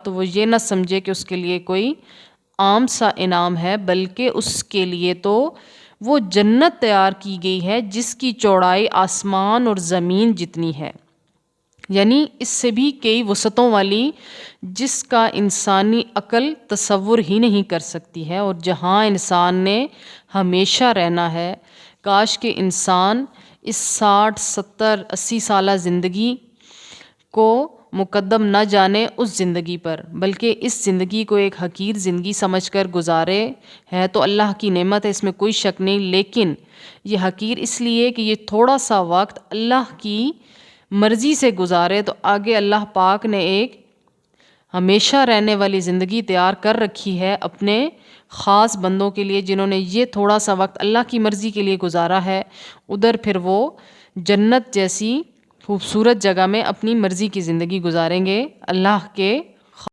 تو وہ یہ نہ سمجھے کہ اس کے لیے کوئی عام سا انعام ہے، بلکہ اس کے لیے تو وہ جنت تیار کی گئی ہے جس کی چوڑائی آسمان اور زمین جتنی ہے، یعنی اس سے بھی کئی وسعتوں والی، جس کا انسانی عقل تصور ہی نہیں کر سکتی ہے، اور جہاں انسان نے ہمیشہ رہنا ہے۔ کاش کہ انسان اس 60 70 80 سالہ زندگی کو مقدم نہ جانے اس زندگی پر، بلکہ اس زندگی کو ایک حقیر زندگی سمجھ کر گزارے۔ ہے تو اللہ کی نعمت ہے، اس میں کوئی شک نہیں، لیکن یہ حقیر اس لیے کہ یہ تھوڑا سا وقت اللہ کی مرضی سے گزارے، تو آگے اللہ پاک نے ایک ہمیشہ رہنے والی زندگی تیار کر رکھی ہے اپنے خاص بندوں کے لیے، جنہوں نے یہ تھوڑا سا وقت اللہ کی مرضی کے لیے گزارا ہے۔ ادھر پھر وہ جنت جیسی خوبصورت جگہ میں اپنی مرضی کی زندگی گزاریں گے اللہ کے